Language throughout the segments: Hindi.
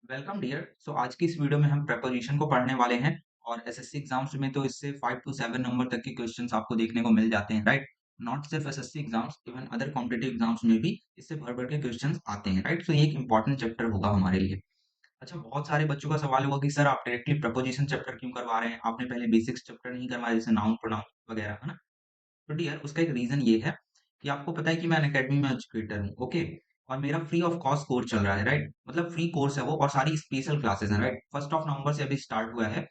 Welcome dear. आज की इस वीडियो में हम प्रेपोजिशन को पढ़ने वाले हैं और एसएससी एग्जाम्स में तो इससे 5 टू 7 नंबर तक के क्वेश्चंस आपको देखने को मिल जाते हैं, राइट। नॉट सिर्फ SSC exams, even other competitive exams में भी इससे भर भर के क्वेश्चंस आते हैं, राइट। ये एक इंपॉर्टेंट चैप्टर होगा हमारे लिए। अच्छा, बहुत सारे बच्चों का सवाल होगा कि सर आप डायरेक्टली प्रपोजिशन चैप्टर क्यों करवा रहे हैं, आपने पहले बेसिक्स चैप्टर नहीं करवाया जैसे नाउन प्रोनाउन वगैरह, है ना। तो डियर उसका एक रीजन ये है कि आपको पता है कि मैं अनअकैडमी में एजुकेटर हूँ, ओके। और मेरा फ्री ऑफ कॉस्ट कोर्स चल रहा है, राइट। मतलब फ्री कोर्स है वो और सारी स्पेशल क्लासेस हैं, राइट। 1 नवंबर से अभी स्टार्ट हुआ है।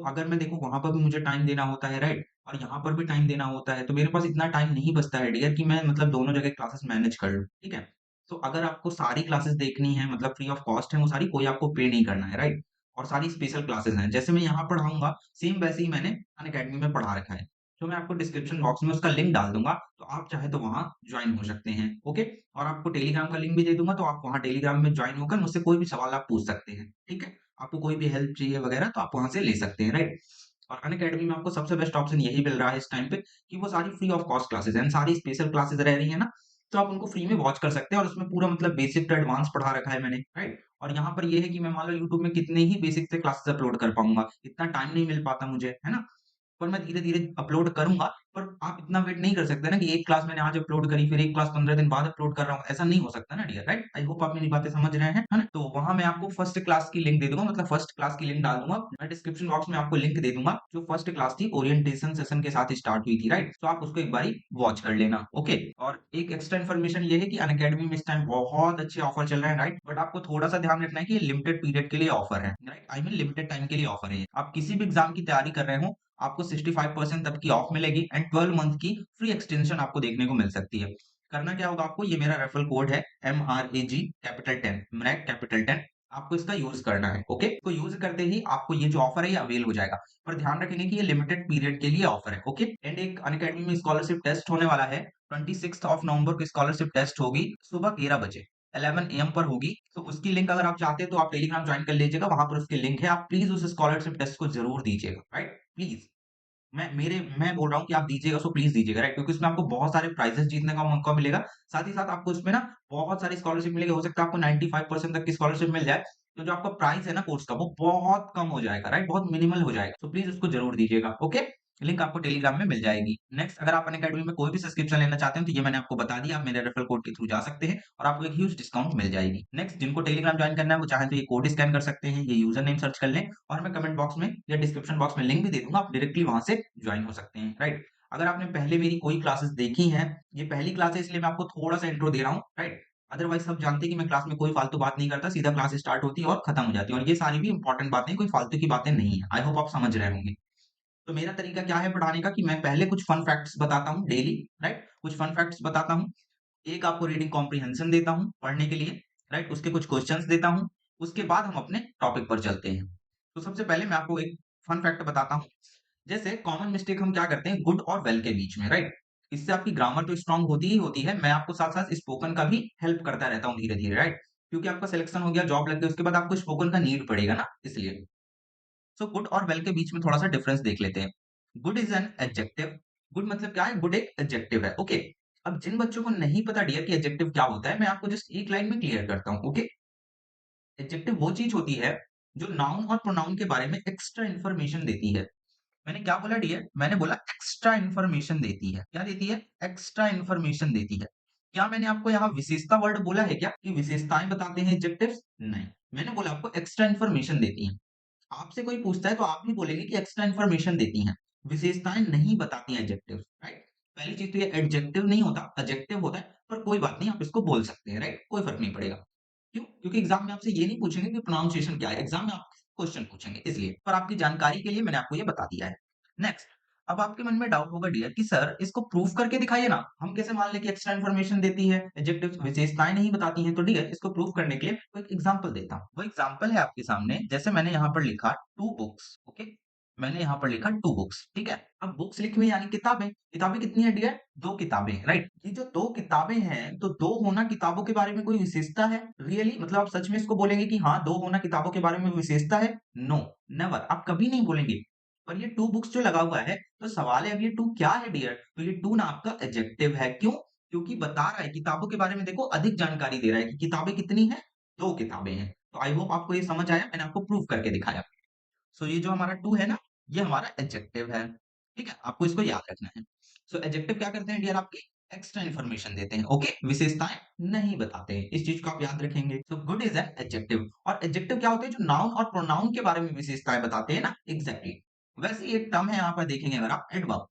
अगर मैं देखूं वहां पर भी मुझे टाइम देना होता है, राइट। और यहाँ पर भी टाइम देना होता है, तो मेरे पास इतना टाइम नहीं बचता है डियर कि मैं मतलब दोनों जगह क्लासेस मैनेज कर लूँ, ठीक है। अगर आपको सारी क्लासेस देखनी है, मतलब फ्री ऑफ कॉस्ट है वो सारी, कोई आपको पे नहीं करना है, राइट। और सारी स्पेशल क्लासेस हैं, जैसे मैं यहाँ पढ़ाऊंगा सेम वैसे ही मैंने अनअकैडमी में पढ़ा रखा है। मैं आपको डिस्क्रिप्शन बॉक्स में उसका लिंक डाल दूंगा, तो आप चाहे तो वहां ज्वाइन हो सकते हैं, ओके। और आपको टेलीग्राम का लिंक भी दे दूंगा, तो आप वहां टेलीग्राम में ज्वाइन होकर मुझसे कोई भी सवाल आप पूछ सकते हैं, ठीक है। आपको कोई भी हेल्प चाहिए वगैरह तो आप वहां से ले सकते हैं, राइट। और अनअकैडमी में आपको सबसे बेस्ट ऑप्शन यही मिल रहा है इस टाइम पे कि वो सारी फ्री ऑफ कॉस्ट क्लासेस हैं, सारी स्पेशल क्लासेस रह रही है ना। तो आप उनको फ्री में वॉच कर सकते हैं और उसमें पूरा मतलब बेसिक टू एडवांस पढ़ा रखा है मैंने, राइट। और यहाँ पर ये है कि मैं मान लो यूट्यूब में कितने ही बेसिक से क्लासेस अपलोड कर पाऊंगा, इतना टाइम नहीं मिल पाता मुझे, है ना। पर मैं धीरे-धीरे अपलोड करूँगा, पर आप इतना वेट नहीं कर सकते ना कि एक क्लास मैंने आज अपलोड करी, फिर एक क्लास 15 दिन बाद अपलोड कर रहा हूँ, ऐसा नहीं हो सकता ना डियर, राइट? आई होप आप मेरी बातें समझ रहे हैं, है ना? तो वहाँ मैं आपको फर्स्ट क्लास की लिंक दे दूँगा, मतलब फर्स्ट क्लास की लिंक डाल दूँगा। मैं डिस्क्रिप्शन बॉक्स में आपको लिंक दे दूँगा, जो फर्स्ट क्लास थी, ओरिएंटेशन सेशन के साथ स्टार्ट हुई थी, राइट? तो आप उसको एक बारी वॉच कर लेना, ओके? और एक एक्स्ट्रा इन्फॉर्मेशन ये है कि अनअकैडमी में इस टाइम बहुत अच्छे ऑफर चल रहे हैं, राइट? बट आपको थोड़ा-सा ध्यान रखना है कि ये लिमिटेड पीरियड के लिए ऑफर है, right? I mean limited time के लिए ऑफर है ये। आप किसी भी एग्जाम की तैयारी कर रहे हो, आपको 65% तक की ऑफ मिलेगी एंड 12 मंथ की फ्री एक्सटेंशन आपको देखने को मिल सकती है। करना क्या होगा आपको, ये मेरा रेफरल कोड है MRAG कैपिटल 10, मैक कैपिटल 10। आपको इसका यूज करना है, ओके। तो यूज करते ही आपको ये जो ऑफर है ये अवेल हो जाएगा। पर ध्यान रखेंगे कि ये लिमिटेड पीरियड के लिए ऑफर है, ओके। एंड एक अनअकैडमी में स्कॉलरशिप टेस्ट होने वाला है। 26 नवंबर को स्कॉलरशिप टेस्ट होगी सुबह 11 बजे, 11 AM पर होगी। तो उसकी लिंक अगर आप चाहते हैं तो आप टेलीग्राम ज्वाइन कर लीजिएगा, वहां पर उसकी लिंक है। आप प्लीज उस स्कॉलरशिप टेस्ट को जरूर दीजिएगा, राइट, प्लीज। मैं बोल रहा हूँ कि आप दीजिएगा, सो प्लीज दीजिएगा, राइट, क्योंकि उसमें आपको बहुत सारे प्राइजेस जीतने का मौका मिलेगा। साथ ही साथ आपको इसमें ना बहुत सारी स्कॉलरशिप मिलेगी, हो सकता है आपको 95% तक की स्कॉलरशिप मिल जाए। तो जो आपका प्राइस है ना कोर्स का, वो बहुत कम हो जाएगा, राइट, बहुत मिनिमल हो जाएगा। तो प्लीज उसको जरूर दीजिएगा, ओके। लिंक आपको टेलीग्राम में मिल जाएगी। नेक्स्ट, अगर आप अनअकैडमी में कोई भी सब्सक्रिप्शन लेना चाहते हैं तो ये मैंने आपको बता दिया, आप मेरे रेफरल कोड के थ्रू जा सकते हैं और आपको एक ह्यूज डिस्काउंट मिल जाएगी। नेक्स्ट, जिनको टेलीग्राम ज्वाइन करना है वो चाहे तो ये कोड स्कैन कर सकते हैं, ये यूजर नेम सर्च कर लें और मैं कमेंट बॉक्स में या डिस्क्रिप्शन बॉक्स में लिंक भी दे दूंगा, आप डायरेक्टली वहां से ज्वाइन हो सकते हैं, राइट। अगर आपने पहले मेरी कोई क्लासेस देखी हैं, ये पहली क्लास है इसलिए मैं आपको थोड़ा सा इंट्रो दे रहा हूँ, राइट। अदरवाइज सब जानते हैं कि मैं क्लास में कोई फालतू बात नहीं करता, सीधा क्लास स्टार्ट होती है और खत्म हो जाती है, और ये सारी भी इंपॉर्टेंट बातें, कोई फालतू की बातें नहीं है। आई होप आप समझ रहे होंगे। तो मेरा तरीका क्या है पढ़ाने का कि मैं पहले कुछ फन फैक्ट्स बताता हूँ डेली, राइट, कुछ फन फैक्ट्स बताता हूँ। एक आपको रीडिंग कॉम्प्रिहेंशन देता हूँ पढ़ने के लिए, राइट, उसके कुछ क्वेश्चंस देता हूँ। उसके बाद हम अपने टॉपिक पर चलते हैं। तो सबसे पहले मैं आपको एक फन फैक्ट बताता हूँ। जैसे कॉमन मिस्टेक हम क्या करते हैं गुड और वेल के बीच में, राइट। इससे आपकी ग्रामर तो स्ट्रांग होती ही होती है, मैं आपको साथ साथ स्पोकन का भी हेल्प करता रहता हूँ धीरे धीरे, राइट। क्योंकि आपका सिलेक्शन हो गया, जॉब लग गई, उसके बाद आपको स्पोकन का नीड पड़ेगा ना, इसलिए। गुड और वेल के बीच में थोड़ा सा डिफरेंस देख लेते हैं। Good is an adjective. Good मतलब क्या है, गुड एक एडजेक्टिव है, ओके। अब जिन बच्चों को नहीं पता डियर कि एडजेक्टिव क्या होता है, मैं आपको जस्ट एक लाइन में क्लियर करता हूँ, ओके। एडजेक्टिव वो चीज होती है जो नाउन और प्रोनाउन के बारे में एक्स्ट्रा इन्फॉर्मेशन देती है। मैंने क्या बोला डियर, मैंने बोला एक्स्ट्रा इन्फॉर्मेशन देती है। क्या देती है, एक्स्ट्रा इन्फॉर्मेशन देती है। क्या मैंने आपको यहाँ विशेषता वर्ड बोला है क्या कि विशेषताएं बताते हैं एडजेक्टिव्स? नहीं, मैंने बोला आपको एक्स्ट्रा इन्फॉर्मेशन देती है। आपसे कोई पूछता है तो आप भी बोलेंगे कि एक्स्ट्रा इन्फॉर्मेशन देती हैं, विशेषताएं नहीं बताती हैं एडजेक्टिव, राइट। पहली चीज तो ये एडजेक्टिव नहीं होता, एडजेक्टिव होता है, पर कोई बात नहीं, आप इसको बोल सकते हैं, राइट, कोई फर्क नहीं पड़ेगा। क्यों? क्योंकि एग्जाम में आपसे ये नहीं पूछेंगे कि प्रोनाउंसिएशन क्या है, एग्जाम में आप क्वेश्चन पूछेंगे, इसलिए। पर आपकी जानकारी के लिए मैंने आपको ये बता दिया है। नेक्स्ट, अब आपके मन में डाउट होगा डियर कि सर इसको प्रूफ करके दिखाइए ना, हम कैसे मान लें कि एक्स्ट्रा इन्फॉर्मेशन देती है, एडजेक्टिव विशेषताएं नहीं बताती हैं। तो डियर इसको प्रूफ करने के लिए कोई एक एग्जांपल देता हूँ। वो एग्जांपल है आपके सामने, जैसे मैंने यहाँ पर लिखा टू बुक्स, ओके। मैंने यहाँ पर लिखा टू बुक्स, ठीक है। अब बुक्स लिखी हुई यानी किताबें, किताबें कितनी है डियर, दो किताबें, राइट। ये जो दो किताबें हैं, तो दो होना किताबों के बारे में कोई विशेषता है रियली, मतलब आप सच में इसको बोलेंगे कि हाँ दो होना किताबों के बारे में विशेषता है? नो, नेवर, आप कभी नहीं बोलेंगे। पर ये टू बुक्स जो लगा हुआ है, तो सवाल है अब ये टू क्या है डियर, तो ये टू ना आपका एडजेक्टिव है। क्यों? क्योंकि बता रहा है किताबों के बारे में, देखो अधिक जानकारी दे रहा है कि किताबें कितनी हैं, दो किताबें हैं। तो आई होप आपको ये समझ आया, मैंने आपको प्रूव करके दिखाया। सो ये जो हमारा टू है ना, ये हमारा एडजेक्टिव है। ठीक है, आपको इसको याद रखना है। सो एडजेक्टिव क्या करते हैं डियर, आपकी एक्स्ट्रा इन्फॉर्मेशन देते हैं। ओके, विशेषताएं नहीं बताते हैं, इस चीज को आप याद रखेंगे। तो गुड इज एन एडजेक्टिव। और एडजेक्टिव क्या होते हैं, जो नाउन और प्रोनाउन के बारे में विशेषताएं बताते हैं ना, एग्जैक्टली वैसे ही एक टर्म है यहाँ पर देखेंगे अगर आप, एडवर्ब।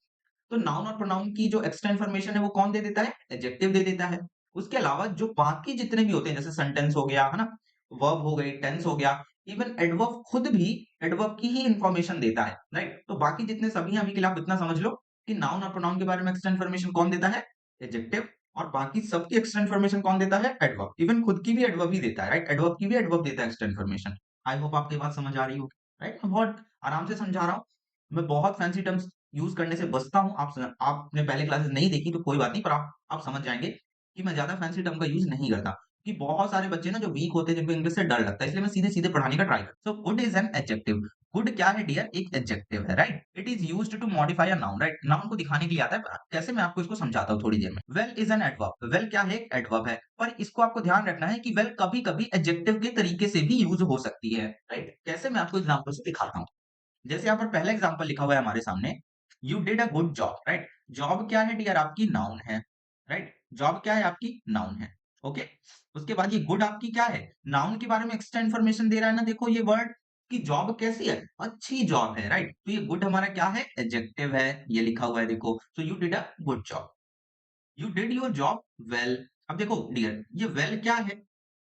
तो नाउन और प्रोनाउन की जो एक्स्ट्रा इन्फॉर्मेशन है वो कौन दे देता है, एडजेक्टिव दे देता है। उसके अलावा जो बाकी जितने भी होते हैं, जैसे सेंटेंस हो गया है ना, वर्ब हो गई, टेंस हो गया, इवन एडवर्ब खुद भी एडवर्ब की ही इंफॉर्मेशन देता है, राइट। तो बाकी जितने सभी हैं, अभी के लिए आप इतना समझ लो कि नाउन और प्रोनाउन के बारे में एक्स्ट्रा इन्फॉर्मेशन कौन देता है, एडजेक्टिव। और बाकी सबकी एक्स्ट्रा इन्फॉर्मेशन कौन देता है, एडवर्ब। इवन खुद की भी एडवर्ब ही देता है, राइट, एडवर्ब की भी एडवर्ब देता है एक्स्ट्रा इन्फॉर्मेशन। आई होप आपकी बात समझ आ रही हो, राइट। मैं बहुत आराम से समझा रहा हूँ, मैं बहुत फैंसी टर्म्स यूज करने से बचता हूँ। आपने पहले क्लासेस नहीं देखी तो कोई बात नहीं, पर आप समझ जाएंगे कि मैं ज्यादा फैंसी टर्म का यूज नहीं करता, कि बहुत सारे बच्चे ना जो वीक होते हैं, जिनको इंग्लिश से डर लगता है, इसलिए मैं सीधे सीधे पढ़ाने का ट्राई करता हूँ। So good is an adjective. Good क्या है डियर, एक एडजेक्टिव है, right. It is used to modify a noun, right. Noun को दिखाने के लिए आता है, कैसे मैं आपको इसको समझाता हूँ थोड़ी देर में। Well is an adverb. Well क्या है, एक एडवर्ब है, पर इसको आपको ध्यान रखना है कि वेल कभी कभी एडजेक्टिव के तरीके से भी यूज हो सकती है, राइट। कैसे, मैं आपको एग्जाम्पल से दिखाता हूँ। जैसे यहाँ पर पहला एग्जांपल लिखा हुआ है हमारे सामने, you did a good job, right. Job क्या है डियर, आपकी नाउन है, राइट। जॉब क्या है, आपकी नाउन है। ओके, उसके बाद ये गुड आपकी क्या है, नाउन के बारे में एक्स्ट्रा इन्फॉर्मेशन दे रहा है ना, देखो ये वर्ड कि जॉब कैसी है, अच्छी जॉब है, राइट। तो ये गुड हमारा क्या है, एडजेक्टिव है, ये लिखा हुआ है देखो। So you did a good job, you did your job well. अब देखो डियर, ये वेल क्या है,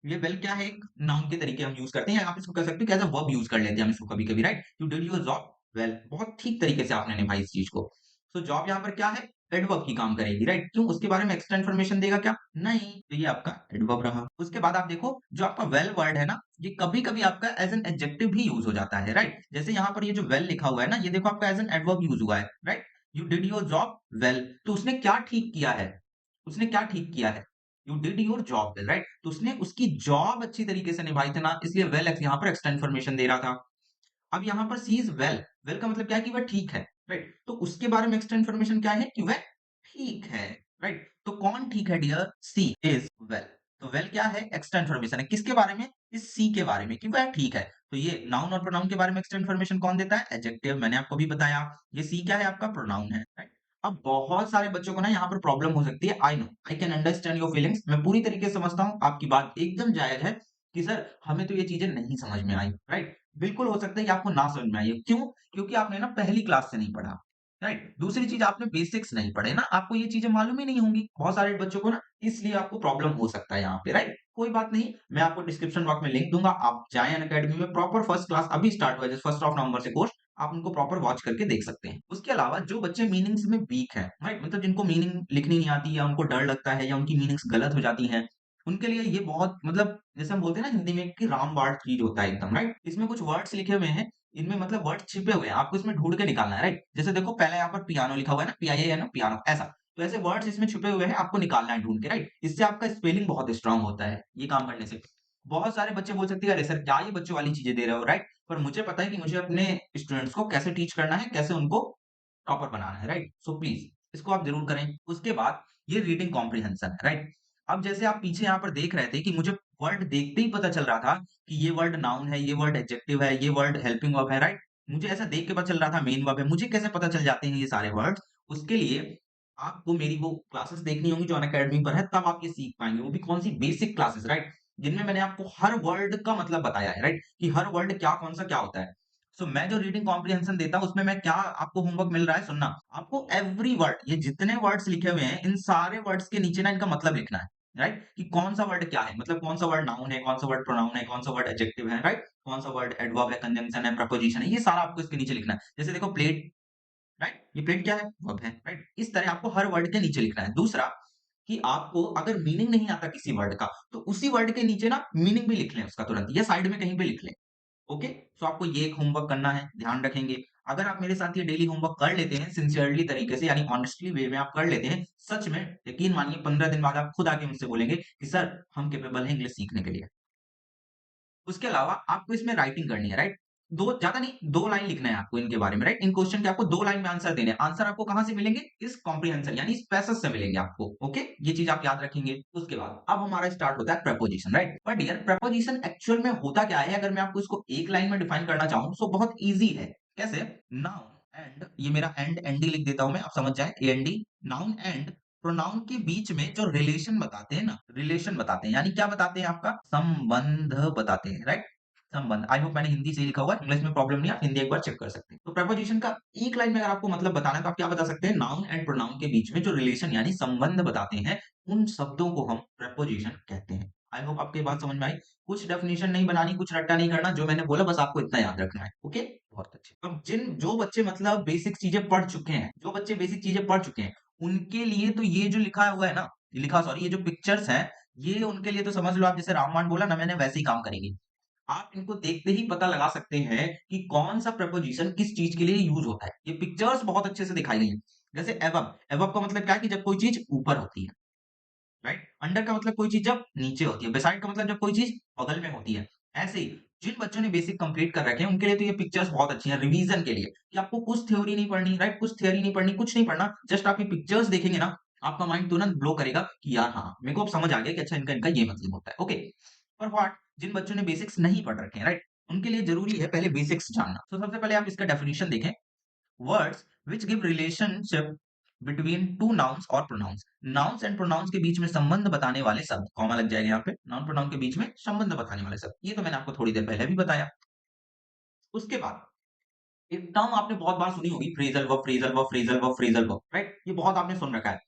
ये वेल क्या है, एक नाउन के तरीके हम यूज करते हैं, आप इसको कह सकते हो एज अ वर्ब यूज कर लेते हैं हम इसको कभी कभी, right. You did your job well, बहुत ठीक तरीके से आपने निभाई इस चीज को। सो जॉब यहाँ पर क्या है, एडवर्ब की काम करेगी, राइट। क्यों, उसके बारे में एक्स्ट्रा इन्फॉर्मेशन देगा क्या, नहीं, तो ये आपका एडवर्ब रहा। उसके बाद आप देखो, जो आपका वेल वर्ड है ना, ये कभी कभी आपका एज एन एडजेक्टिव भी यूज हो जाता है, राइट। जैसे यहाँ पर ये जो वेल लिखा हुआ है ना, ये देखो आपका एज एन एडवर्ब यूज हुआ है, right. You did your job well, तो उसने क्या ठीक किया है, उसने क्या ठीक किया है, you did your job well, right. तो उसने उसकी जॉब अच्छी तरीके से निभाई थी ना, इसलिए वेल यहाँ पर एक्स्ट्रा इन्फॉर्मेशन दे रहा था। अब यहाँ पर सी इज वेल, वेल का मतलब क्या है कि वह ठीक है, राइट। तो उसके बारे में एक्स्ट्रा इन्फॉर्मेशन क्या है कि वह ठीक है, राइट। तो कौन ठीक है डियर, सी इज वेल। तो वेल क्या है, एक्स्ट्रा इन्फॉर्मेशन है, किसके बारे में, इस सी के बारे में कि वह ठीक है। तो ये नाउन और प्रोनाउन के बारे में एक्स्ट्रा इन्फॉर्मेशन कौन देता है, एडजेक्टिव, मैंने आपको भी बताया। ये सी क्या है, आपका प्रोनाउन है, राइट। अब बहुत सारे बच्चों को ना यहाँ पर प्रॉब्लम हो सकती है, I know, I can understand your feelings, मैं पूरी तरीके से समझता हूँ, आपकी बात एकदम जायज है कि सर हमें तो ये चीजें नहीं समझ में आई, राइट। बिल्कुल हो सकता है कि आपको ना समझ में आई है, क्यों, क्योंकि आपने ना पहली क्लास से नहीं पढ़ा, राइट। दूसरी चीज, आपने बेसिक्स नहीं पढ़े ना, आपको ये चीजें मालूम ही नहीं होंगी बहुत सारे बच्चों को ना, इसलिए आपको प्रॉब्लम हो सकता है यहाँ पे, राइट। कोई बात नहीं, मैं आपको डिस्क्रिप्शन बॉक्स में लिंक दूंगा, आप जाएं अनअकैडमी में, प्रॉपर फर्स्ट क्लास अभी स्टार्ट हुआ है, फर्स्ट ऑफ नवंबर से कोर्स, आप उनको प्रॉपर वॉच करके देख सकते हैं। उसके अलावा जो बच्चे मीनिंग्स में वीक है, राइट, मतलब जिनको मीनिंग लिखनी नहीं आती, या उनको डर लगता है, या उनकी मीनिंग्स गलत हो जाती हैं, उनके लिए ये बहुत, मतलब जैसे हम बोलते हैं ना हिंदी में कि रामबाण चीज होता है एकदम, राइट। इसमें कुछ वर्ड्स लिखे हुए हैं, इनमें मतलब वर्ड छिपे हुए हैं, आपको इसमें ढूंढ के निकालना है, राइट। जैसे देखो पहले यहाँ पर पियानो लिखा हुआ है ना, PIANO, पियानो, ऐसा। तो ऐसे वर्ड्स इसमें छुपे हुए हैं, आपको निकालना है ढूंढ के, राइट। इससे आपका स्पेलिंग बहुत स्ट्रांग होता है ये काम करने से। बहुत सारे बच्चे बोल सकते हैं अरे सर क्या ये बच्चों वाली चीजें दे रहे हो, राइट। पर मुझे पता है कि मुझे अपने स्टूडेंट्स को कैसे टीच करना है, कैसे उनको प्रॉपर बनाना है, राइट। सो प्लीज इसको आप जरूर करें। उसके बाद ये रीडिंग कॉम्प्रिहेंशन है, राइट। अब जैसे आप पीछे यहाँ पर देख रहे थे कि मुझे वर्ड देखते ही पता चल रहा था कि ये वर्ड नाउन है, ये वर्ड एडजेक्टिव है, ये वर्ड हेल्पिंग वर्ब है, राइट। मुझे ऐसा देख के पता चल रहा था मेन वर्ब है, मुझे कैसे पता चल जाते हैं ये सारे वर्ड्स। उसके लिए आपको मेरी वो क्लासेस देखनी होंगी जो अनअकैडमी पर है, तब आप ये सीख पाएंगे, वो भी कौन सी, बेसिक क्लासेस, राइट। जिनमें मैंने आपको हर वर्ड का मतलब बताया है, राइट, कि हर वर्ड क्या, कौन सा क्या होता है। सो मैं जो रीडिंग कॉम्प्रिहेंशन देता हूँ उसमें मैं क्या आपको होमवर्क मिल रहा है, सुनना, आपको एवरी वर्ड, ये जितने वर्ड्स लिखे हुए हैं इन सारे वर्ड्स के नीचे ना इनका मतलब लिखना है, राइट। कि कौन सा वर्ड क्या है, मतलब कौन सा वर्ड नाउन है, कौन सा वर्ड प्रोनाउन है, कौन सा वर्ड एडजेक्टिव है, राइट। कौन सा वर्ड एडवर्ब है, कंजंक्शन है, प्रपोजिशन है, ये सारा आपको इसके नीचे लिखना है। जैसे देखो प्लेट, राइट, ये प्लेट क्या है, वर्ब है, राइट। इस तरह आपको हर वर्ड के नीचे लिखना है। दूसरा कि आपको अगर मीनिंग नहीं आता किसी वर्ड का, तो उसी वर्ड के नीचे ना मीनिंग भी लिख लें उसका तुरंत, या साइड में कहीं पे लिख लें। ओके, सो आपको ये एक होमवर्क करना है, ध्यान रखेंगे। अगर आप मेरे साथ ये डेली होमवर्क कर लेते हैं सिंसियरली तरीके से, यानी ऑनेस्टली वे में आप कर लेते हैं, सच में यकीन मानिए 15 दिन बाद आप खुद आके मुझसे बोलेंगे कि सर हम कैपेबल हैं इंग्लिश सीखने के लिए। उसके अलावा आपको इसमें राइटिंग करनी है, राइट। ज्यादा नहीं, 2 लाइन लिखना है आपको इनके बारे में, राइट? इन क्वेश्चन के आपको 2 लाइन में आंसर देने हैं। आंसर आपको कहाँ से मिलेंगे? इस कॉम्प्रिहेंशन यानी इस पैसेज से मिलेंगे आपको, ओके? ये चीज आप याद रखेंगे। उसके बाद अब हमारा स्टार्ट होता है preposition, right? But dear preposition actual में होता क्या है? अगर मैं आपको इसको एक लाइन में डिफाइन करना चाहूँ तो बहुत ईजी है। कैसे? नाउन एंड, ये मेरा एंड एनडी लिख देता हूं मैं, आप समझ जाए, एएनडी। नाउन एंड प्रोनाउन के बीच में जो रिलेशन बताते हैं ना, रिलेशन बताते हैं, यानी क्या बताते हैं? आपका संबंध बताते हैं, राइट? संबंध। आई होप मैंने हिंदी से लिखा हुआ है, इंग्लिश में प्रॉब्लम नहीं है, आप हिंदी एक बार चेक कर सकते हैं। तो प्रेपोजिशन का एक लाइन में अगर आपको मतलब बताना है तो आप क्या बता सकते हैं? नाउन एंड प्रोनाउन के बीच में जो रिलेशन यानी संबंध बताते हैं, उन शब्दों को हम प्रेपोजिशन कहते हैं। आई होप आपको ये बात समझ में आई। कुछ डेफिनेशन नहीं बनानी, कुछ रट्टा नहीं करना, जो मैंने बोला बस आपको इतना याद रखना है, ओके? बहुत अच्छे। अब जो बच्चे मतलब बेसिक चीजें पढ़ चुके हैं, जो बच्चे बेसिक चीजें पढ़ चुके हैं, उनके लिए तो ये जो लिखा हुआ है ना, लिखा सॉरी, ये जो पिक्चर्स हैं, ये उनके लिए तो समझ लो आप जैसे रामबाण बोला ना मैंने, वैसे ही काम करेंगे। आप इनको देखते ही पता लगा सकते हैं कि कौन सा प्रपोजिशन किस चीज के लिए यूज होता है। ये पिक्चर्स बहुत अच्छे से दिखाई गई हैं। जैसे एबव, एबव का मतलब क्या है? कि जब कोई चीज ऊपर होती है, राइट? अंडर का मतलब कोई चीज जब नीचे होती है, बिसाइड का मतलब जब कोई चीज बगल में होती है। ऐसे ही जिन बच्चों ने बेसिक कंप्लीट कर रखे हैं उनके लिए तो ये पिक्चर्स बहुत अच्छी हैं रिवीजन के लिए, कि आपको कुछ थ्योरी नहीं पढ़नी, राइट? कुछ थ्योरी नहीं पढ़नी, कुछ नहीं पढ़ना, जस्ट आप ये पिक्चर्स देखेंगे ना, आपका माइंड तुरंत ब्लो करेगा कि यार हाँ, मेरे को अब समझ आ गया कि अच्छा इनका इनका ये मतलब होता है, ओके? पर व्हाट, जिन बच्चों ने बेसिक्स नहीं पढ़ रखे हैं, राइट, उनके लिए जरूरी है पहले बेसिक्स जानना। तो सबसे पहले आप इसका डेफिनेशन देखें। Words which give relationship between two nouns और प्रोनाउंस। नाउन्स एंड प्रोनाउंस के बीच में संबंध बताने वाले शब्द, कॉमा लग जाएगा यहाँ पे, नाउन प्रोनाउन के बीच में संबंध बताने वाले शब्द, ये तो मैंने आपको थोड़ी देर पहले भी बताया। उसके बाद एक टर्म आपने बहुत बार सुनी होगी, phrasal verb, phrasal verb, phrasal verb, phrasal verb, right? ये बहुत आपने सुन रखा है।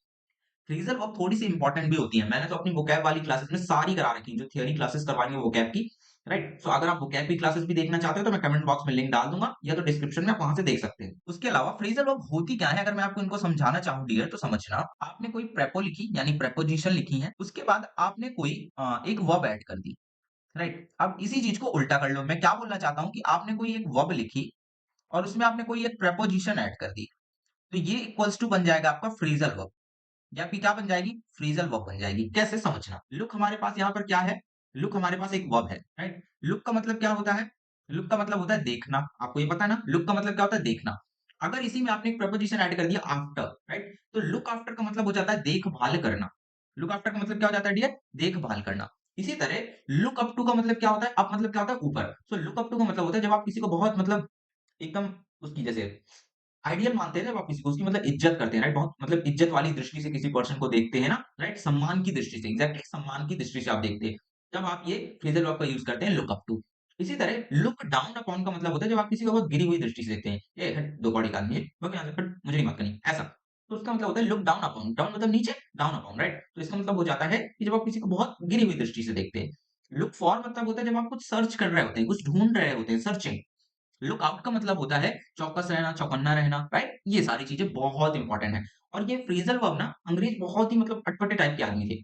फ्रेजल वर्ब थोड़ी सी इंपॉर्टेंट भी होती है। मैंने तो अपनी वोकैब वाली क्लासेस में सारी करा रखी है, जो थियरी क्लासेस करवाएंगे वोकैब की, राइट? सो अगर आप वोकैब की क्लासेस भी देखना चाहते हो तो मैं कमेंट बॉक्स में लिंक डाल दूंगा, या तो डिस्क्रिप्शन में आप वहां से देख सकते हैं। उसके अलावा फ्रेजल वर्ब होती क्या है, अगर मैं आपको इनको समझाना चाहूँ डियर, तो समझना। आपने कोई प्रेपो लिखी यानी प्रेपोजिशन लिखी है, उसके बाद आपने कोई एक वर्ब ऐड कर दी, राइट? अब इसी चीज को उल्टा कर लो। मैं क्या बोलना चाहता हूँ कि आपने कोई एक वर्ब लिखी और उसमें आपने कोई एक प्रेपोजिशन ऐड कर दी, तो ये इक्वल्स टू बन जाएगा आपका फ्रेजल वर्ब, या फिर क्या बन जाएगी? फ्रेजल वर्ब बन जाएगी। कैसे समझना? लुक हमारे पास यहाँ पर क्या है? लुक हमारे पास एक वर्ब है, राइट? लुक का मतलब क्या होता है? लुक का मतलब होता है देखना। आपको ये पता है ना, लुक का मतलब क्या होता है? देखना। अगर इसी में आपने एक प्रपोजिशन ऐड कर दिया आफ्टर, राइट, तो लुक आफ्टर का मतलब हो जाता है देखभाल करना। लुक आफ्टर का मतलब क्या हो जाता है डियर? देखभाल करना। इसी तरह लुक अप टू का मतलब क्या होता है? अप मतलब क्या होता है? ऊपर। सो लुक अप टू का मतलब होता है जब आप किसी को बहुत मतलब एकदम उसकी जैसे आइडियल मानते हैं, जब आप किसी को उसकी मतलब इज्जत करते हैं, राइट? बहुत मतलब इज्जत वाली दृष्टि से किसी पर्सन को देखते हैं ना, राइट? सम्मान की दृष्टि से, एग्जैक्टली सम्मान की दृष्टि से आप देखते हैं, जब आप ये फ्रेजल वर्ब का यूज करते हैं, लुक अप टू। इसी तरह लुक डाउन अपॉन का मतलब होता है जब आप किसी को बहुत गिरी हुई दृष्टि से देखते हैं, ए हट, दो कौड़ी का आदमी है, भाग यहाँ से, हट, मुझे नहीं बात करनी, ऐसा। तो उसका मतलब होता है लुक डाउन अपॉन, डाउन मतलब नीचे, डाउन अपॉन, राइट? तो इसका मतलब हो जाता है कि जब आप किसी को बहुत गिरी हुई दृष्टि से देखते हैं। लुक फॉर मतलब होता है जब आप कुछ सर्च कर रहे होते हैं, कुछ ढूंढ रहे होते हैं, सर्चिंग। लुक आउट का मतलब होता है चौकस रहना, चौकन्ना रहना, राइट? ये सारी चीजें बहुत इंपॉर्टेंट है। और ये फ्रेजल वर्ब ना, अंग्रेज बहुत ही मतलब अटपटे टाइप के आदमी थे।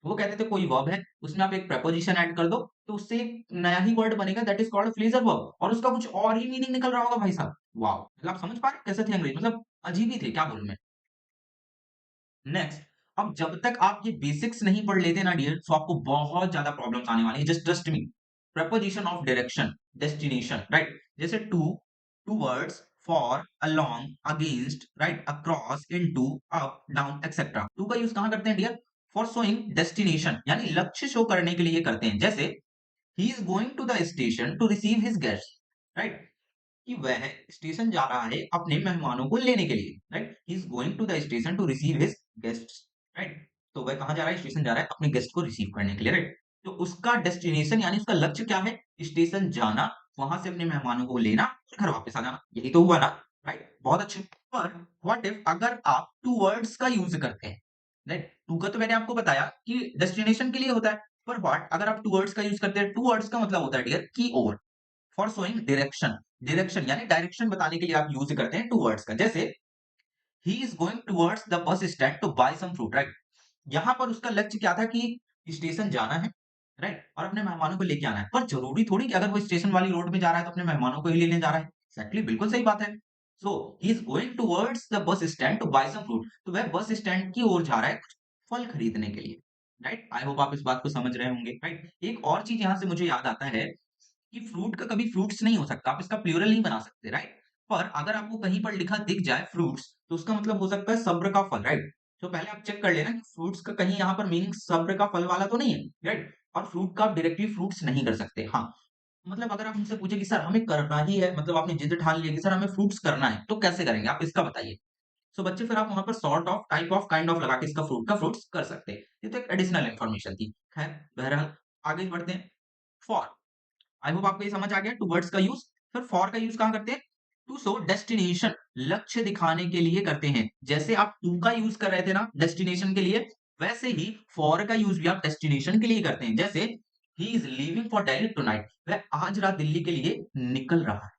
वो कहते थे कोई वर्ब है, उसमें आप एक प्रपोजिशन ऐड कर दो, तो उससे एक नया ही वर्ड बनेगा, that is called phrasal verb, और उसका कुछ और ही मीनिंग निकल रहा होगा भाई साहब। वाह, मतलब आप समझ पा रहे हैं कैसे थे अंग्रेज, मतलब अजीब ही थे, क्या बोलूं मैं। नेक्स्ट, अब जब तक आप ये बेसिक्स नहीं पढ़ लेते ना डियर, तो आपको बहुत ज्यादा प्रॉब्लम्स आने वाली है। Just trust me. Preposition of direction, destination, right? जैसे to, towards, for, along, against, right, across, into, up, down, etcetera. To का यूज कहां करते हैं डियर? फॉर शोइंग डेस्टिनेशन, यानी लक्ष्य शो करने के लिए करते हैं। जैसे he is going to the station to receive his guest, right? कि वह स्टेशन जा रहा है अपने मेहमानों को लेने के लिए, right? He is going to the station to receive his guests, right? तो वह कहाँ जा रहा है? स्टेशन जा रहा है अपने गेस्ट को रिसीव करने के लिए, राइट? तो उसका डेस्टिनेशन यानी उसका लक्ष्य क्या है? स्टेशन जाना, वहां से अपने मेहमानों को लेना और घर वापस आ जाना। यही तो हुआ ना, राइट? बहुत अच्छे। पर व्हाट इफ अगर आप टू वर्ड्स का यूज करते हैं, राइट? टू का तो मैंने आपको बताया कि डेस्टिनेशन के लिए होता है, पर व्हाट अगर आप टू वर्ड्स का यूज करते हैं? टू वर्ड्स का मतलब होता है डियर की ओर, फॉर शोइंग डायरेक्शन। डायरेक्शन यानी डायरेक्शन बताने के लिए आप यूज करते हैं टू वर्ड्स का। जैसे he is going towards the bus stand to buy some fruit, right? यहां पर उसका लक्ष्य क्या था? कि स्टेशन जाना है, राइट, और अपने मेहमानों को लेके आना है। पर जरूरी थोड़ी कि अगर वो स्टेशन वाली रोड में जा रहा है तो अपने मेहमानों को ही लेने जा रहा है। एक्जेक्टली, बिल्कुल सही बात है। So he is going towards the bus stand to buy some fruit, तो वह बस स्टैंड की ओर जा रहा है कुछ फल खरीदने के लिए, राइट? आई होप आप इस बात को समझ रहे होंगे, राइट? एक और चीज यहां से मुझे याद आता है कि फ्रूट का कभी फ्रूट्स नहीं हो सकता, आप इसका प्लूरल नहीं बना सकते, राइट? पर अगर आपको कहीं पर लिखा दिख जाए फ्रूट्स, तो उसका मतलब हो सकता है सब्र का फल, राइट? तो पहले आप चेक कर लेना कि फ्रूट्स का कहीं यहाँ पर मीनिंग सब्र का फल वाला तो नहीं है, राइट? और फ्रूट का आप डायरेक्टली फ्रूट्स नहीं कर सकते। हाँ, मतलब अगर आप मुझसे पूछे कि सर हमें करना ही है, मतलब आपने जिद ठान ली है कि सर हमें फ्रूट्स करना है, तो कैसे करेंगे? आप इसका बताइए। सो बच्चे फिर आप वहाँ पर sort of, type of, kind of लगा के इसका फ्रूट का फ्रूट्स कर सकते हैं। ये तो एक एडिशनल इन्फॉर्मेशन थी। खैर, बहरहाल आगे बढ़ते हैं। फॉर, आई होप आपको ये समझ आ गया टू वर्ड्स का यूज़। फिर फॉर का यूज़ कहाँ करते हैं? टू शो डेस्टिनेशन, लक्ष्य दिखाने के लिए करते हैं। जैसे आप टू का यूज़ कर रहे थे ना डेस्टिनेशन के लिए, वैसे ही फॉर का यूज़ भी आप डेस्टिनेशन के लिए करते हैं। जैसे he is leaving for Delhi tonight, वह आज रात दिल्ली के लिए निकल रहा है।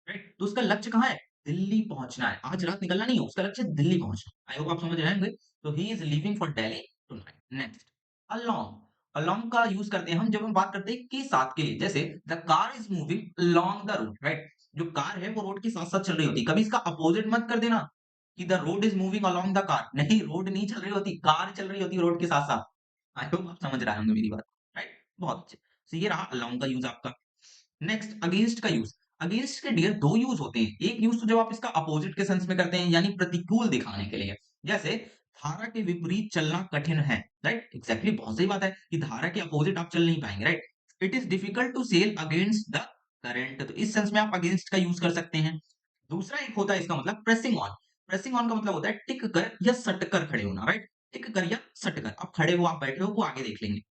राइट? तो उसका लक्ष्य कहाँ है? दिल्ली पहुँचना है। आज रात निकलना नहीं है, उसका लक्ष्य दिल्ली पहुँचना। आई होप आप समझ रहे होंगे। तो he is leaving for Delhi tonight. Next, along. Along का यूज़ करते हैं हम जब हम बात करते हैं के साथ के लिए। जैसे the car is moving along the road, right? जो कार है वो रोड के साथ-साथ चल रही होती है। कभी इसका अपोजिट मत कर देना कि the road is moving along the car. नहीं, रोड नहीं चल रही होती, कार चल रही होती है रोड के साथ-साथ। आई होप आप समझ रहे होंगे मेरी बात, राइट? बहुत अच्छे। तो ये रहा अलोंग का यूज़ आपका। नेक्स्ट, अगेंस्ट का यूज। अगेंस्ट के डियर दो यूज होते हैं। एक यूज तो जब आप इसका अपोजिट के सेंस में करते हैं, यानी प्रतिकूल दिखाने के लिए। जैसे धारा के विपरीत चलना कठिन है, राइट? एग्जैक्टली, बहुत सही बात है कि धारा के अपोजिट आप चल नहीं पाएंगे, right? It is difficult to sail against the current, तो इस सेंस में आप अगेंस्ट का यूज कर सकते हैं। दूसरा एक होता है इसका मतलब प्रेसिंग ऑन। प्रेसिंग ऑन का मतलब होता है टिक कर या सट कर खड़े होना, राइट? टिक कर या सट कर, आप खड़े हो, आप बैठे हो, वो आगे देख लेंगे।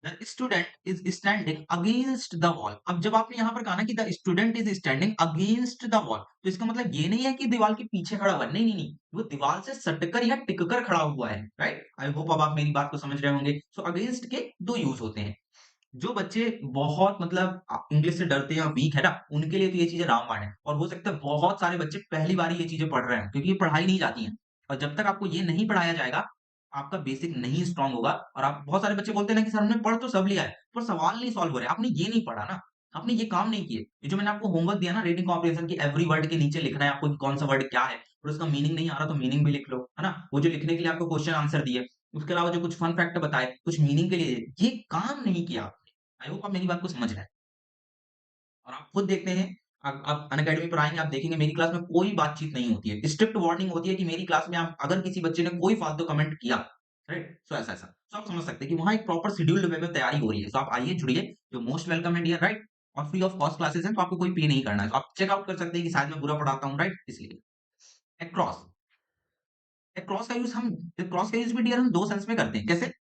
The student is standing against the wall. अब जब आपने यहाँ पर कहा ना कि the student is standing against the wall, तो इसका मतलब ये नहीं है कि दीवार के पीछे खड़ा हुआ है। नहीं नहीं नहीं, वो दीवार से सटकर या टिककर खड़ा हुआ है, राइट? आई होप अब आप मेरी बात को समझ रहे होंगे। सो अगेंस्ट के दो यूज होते हैं। जो बच्चे बहुत मतलब इंग्लिश से डरते हैं और वीक है ना, उनके लिए तो ये चीजें रामबाण है। और हो सकता है बहुत सारे बच्चे पहली बार ही ये चीजें पढ़ रहे हैं, क्योंकि ये पढ़ाई नहीं जाती हैं। और जब तक आपको ये नहीं पढ़ाया जाएगा, आपका बेसिक नहीं स्ट्रांग होगा। और आप, बहुत सारे बच्चे बोलते हैं ना कि सर हमने पढ़ तो सब लिया है, पर सवाल नहीं सॉल्व हो रहे। आपने ये नहीं पढ़ा ना, आपने ये काम नहीं किए। ये जो मैंने आपको होमवर्क दिया ना, रीडिंग कॉम्प्रिहेंशन की, एवरी वर्ड के नीचे लिखना है आपको कि कौन सा वर्ड क्या है, और उसका मीनिंग नहीं आ रहा तो मीनिंग भी लिख लो, है ना? वो जो लिखने के लिए आपको क्वेश्चन आंसर दिए, उसके अलावा जो कुछ फन फैक्ट बताए, कुछ मीनिंग के लिए, ये काम नहीं किया। आई होप आप मेरी बात को समझ रहे हैं। और आप खुद देखते हैं, आप अनअकैडमी पर आएँगे, आप देखेंगे मेरी क्लास में कोई बातचीत नहीं होती है। स्ट्रिक्ट वार्निंग होती है कि मेरी क्लास में आप अगर किसी बच्चे ने कोई फालतू कमेंट किया, राइट? सो ऐसा-ऐसा। सो आप समझ सकते हैं कि वहाँ एक प्रॉपर शेड्यूल्ड वे में तैयारी हो रही है। सो आप आइए, जुड़िए, यू मोस्ट वेलकम है डियर, राइट? और फ्री ऑफ कॉस्ट क्लासेस हैं, तो आपको कोई पे नहीं करना है। तो आप चेक आउट कर सकते हैं कि शायद मैं बुरा पढ़ाता हूँ, राइट? इसलिए। अक्रॉस। अक्रॉस का यूज़ भी डियर हम 2 सेंस में करते हैं। कैसे?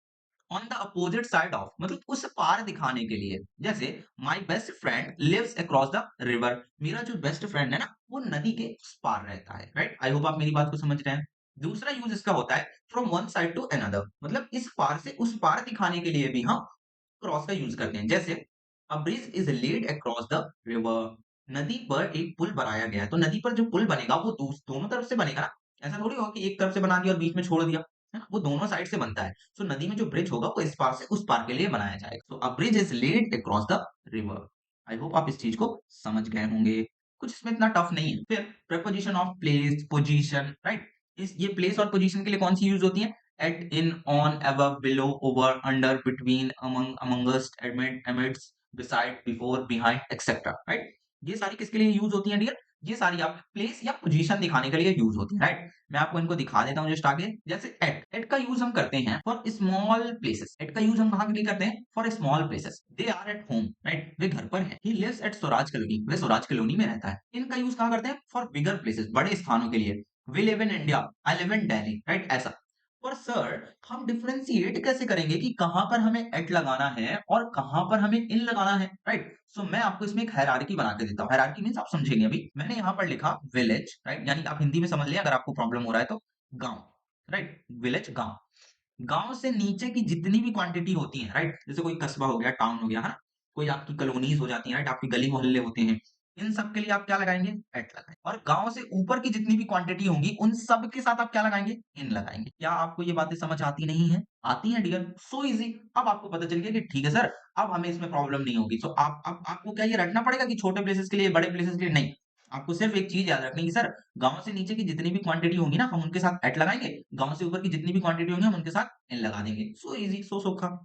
On the opposite side of, मतलब उस पार दिखाने के लिए। जैसे my best friend lives across the river, मेरा जो बेस्ट फ्रेंड है ना, वो नदी के उस पार रहता है, राइट? आई होप आप मेरी बात को समझ रहे हैं। दूसरा यूज इसका होता है from one side to another, मतलब इस पार से उस पार दिखाने के लिए भी हम क्रॉस का यूज करते हैं। जैसे a bridge is laid across the river, नदी पर एक पुल बनाया गया है। तो नदी पर जो पुल बनेगा वो दोनों तरफ से बनेगा ना, ऐसा थोड़ी होगा कि एक तरफ से बना दिया और बीच में छोड़ दिया, है ना? वो दोनों साइड से बनता है। सो नदी में जो ब्रिज होगा वो इस पार से उस पार के लिए बनाया जाएगा। So a bridge is laid across the river. I hope आप इस चीज को समझ गए होंगे। कुछ इसमें इतना टफ नहीं है। फिर preposition of place, position, right? इस ये प्लेस और पोजीशन के लिए कौन सी यूज होती है? At, in, on, above, below, over, under, between, among, amongst, amidst, beside, before, behind, etcetera, right? ये सारी किसके लिए यूज होती है डियर? ये सारी आप प्लेस या पोजीशन दिखाने के लिए यूज होती है, राइट? मैं आपको इनको दिखा देता हूँ जस्ट आगे। जैसे एट का यूज हम करते हैं फॉर स्मॉल प्लेसेस। एट का यूज हम कहाँ के लिए करते हैं? For small places. They are at home, right? वे घर पर है। He lives at Swaraj colony, वे स्वराज कॉलोनी में रहता है। इनका यूज कहाँ करते हैं? फॉर बिगर प्लेसेस, बड़े स्थानों के लिए। We live in India, I live in Delhi, right? ऐसा। पर सर, हम डिफरेंशिएट कैसे करेंगे कि कहाँ पर हमें एट लगाना है और कहाँ पर हमें इन लगाना है, राइट? सो मैं आपको इसमें एक हायरार्की बना के देता हूँ। हायरार्की मीन्स आप समझेंगे अभी। मैंने यहाँ पर लिखा विलेज, राइट? यानी आप हिंदी में समझ लें अगर आपको प्रॉब्लम हो रहा है तो, गाँव, राइट? विलेज, गाँव। गाँव से नीचे की जितनी भी क्वांटिटी होती है, राइट? जैसे कोई कस्बा हो गया, टाउन हो गया, है ना? कोई आपकी कॉलोनीज हो जाती है, राइट? आपकी गली मोहल्ले होते हैं। इन सब के लिए आप क्या लगाएँगे? एट लगाएँगे। और गाँव से ऊपर की जितनी भी क्वांटिटी होंगी, उन सब के साथ आप क्या लगाएँगे? इन लगाएँगे। क्या आपको ये बातें समझ आती नहीं है? आती हैं डियर, सो ईज़ी। अब आपको पता चल गया कि ठीक है सर, अब हमें इसमें प्रॉब्लम नहीं होगी। सो आप अब आपको क्या ये रटना पड़ेगा कि छोटे प्लेसेस के लिए, बड़े प्लेसेस के लिए? नहीं। आपको सिर्फ एक चीज़ याद रखनी है कि सर, गाँव से नीचे की जितनी भी क्वांटिटी होंगी ना, हम उनके साथ एट लगाएँगे। गाँव से ऊपर की जितनी भी क्वांटिटी होंगी, हम उनके साथ इन लगा देंगे। सो ईज़ी, सो सोखा।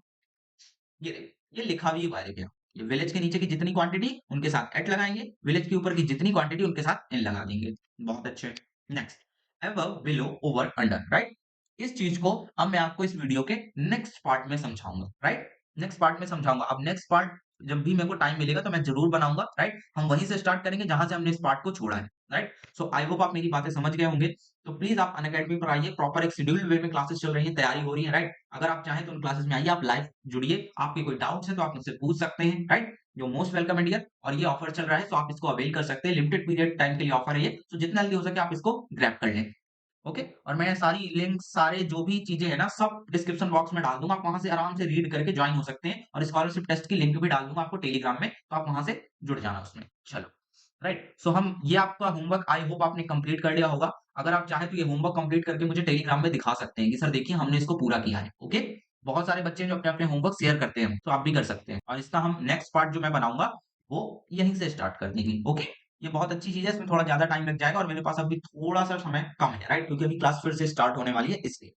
ये देखो, ये लिखा भी हुआ है देखिए। विलेज के नीचे की जितनी क्वांटिटी उनके साथ एट लगाएंगे, विलेज के ऊपर की जितनी क्वांटिटी उनके साथ इन लगा देंगे। बहुत अच्छे। Next, above, below, over, under, right. इस चीज को अब मैं आपको इस वीडियो के नेक्स्ट पार्ट में समझाऊंगा, राइट। नेक्स्ट पार्ट में समझाऊंगा। अब नेक्स्ट पार्ट जब भी मेरे को टाइम मिलेगा तो मैं जरूर बनाऊंगा, राइट। हम वहीं से स्टार्ट करेंगे जहां से हमने इस पार्ट को छोड़ा है, राइट। सो आई होप आप मेरी बातें समझ गए होंगे। तो प्लीज आप अनअकैडमी पर आइए, प्रॉपर एक शेड्यूल्ड वे में क्लासेस चल रही है, तैयारी हो रही है, राइट। अगर आप चाहें तो उन क्लासेस में आइए, आप लाइव जुड़िए, आपके कोई डाउट्स है तो आप मुझसे पूछ सकते हैं, राइट। जो मोस्ट वेलकम है डियर, और ये ऑफर चल रहा है तो आप इसको अवेल कर सकते हैं, लिमिटेड पीरियड टाइम के लिए ऑफर है ये, तो जितना जल्दी हो सके आप इसको ग्रैब कर लें। ओके, और मैं सारी लिंक, सारे जो भी चीजें है ना, सब डिस्क्रिप्शन बॉक्स में डाल दूंगा, आप वहां से आराम से रीड करके ज्वाइन हो सकते हैं, और स्कॉलरशिप टेस्ट की लिंक भी डाल दूंगा आपको टेलीग्राम में, तो आप वहां से जुड़ जाना उसमें। चलो, राइट। सो हम ये आपका होमवर्क आई होप आपने कंप्लीट कर लिया होगा। अगर आप चाहें तो ये होमवर्क कंप्लीट करके मुझे टेलीग्राम में दिखा सकते हैं कि सर देखिए हमने इसको पूरा किया है। ओके, बहुत सारे बच्चे जो अपने अपने होमवर्क शेयर करते हैं, तो आप भी कर सकते हैं, और इसका हम नेक्स्ट पार्ट जो मैं बनाऊंगा वो यहीं से स्टार्ट कर देंगे। ओके, ये बहुत अच्छी चीज़ है, इसमें थोड़ा ज़्यादा टाइम लग जाएगा और मेरे पास अभी थोड़ा-सा समय कम है, राइट? क्योंकि अभी क्लास फिर से स्टार्ट होने वाली है इसलिए।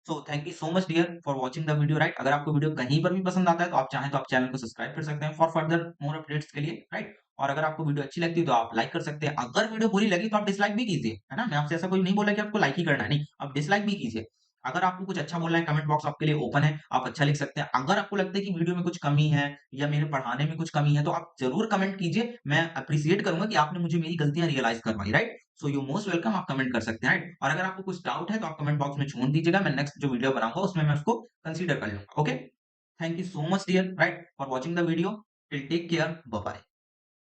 So thank you so much dear for watching the video, right? अगर आपको वीडियो कहीं पर भी पसंद आता है तो आप चाहें तो आप चैनल को सब्सक्राइब कर सकते हैं फॉर फर्दर मोर अपडेट्स के लिए, राइट? और अगर आपको वीडियो अच्छी लगती है तो आप लाइक कर सकते हैं। अगर वीडियो बुरी लगी तो आप डिसलाइक भी कीजिए, है ना? मैं आपसे ऐसा कोई नहीं बोला कि आपको लाइक ही करना है, नहीं, आप डिसलाइक भी कीजिए। अगर आपको कुछ अच्छा बोलना है, कमेंट बॉक्स आपके लिए ओपन है, आप अच्छा लिख सकते हैं। अगर आपको लगता है कि वीडियो में कुछ कमी है या मेरे पढ़ाने में कुछ कमी है, तो आप ज़रूर कमेंट कीजिए। मैं एप्रिशिएट करूँगा कि आपने मुझे मेरी गलतियाँ रियलाइज़ करवाई, right? So you most welcome, आप कमेंट कर सकते हैं, राइट? और अगर आपको कुछ डाउट है तो आप कमेंट बॉक्स में छोड़ दीजिएगा, मैं नेक्स्ट जो वीडियो बनाऊँगा उसमें मैं उसको कंसीडर कर लूँगा, okay? Thank you so much dear, right, for watching the video. Till take care, bye bye.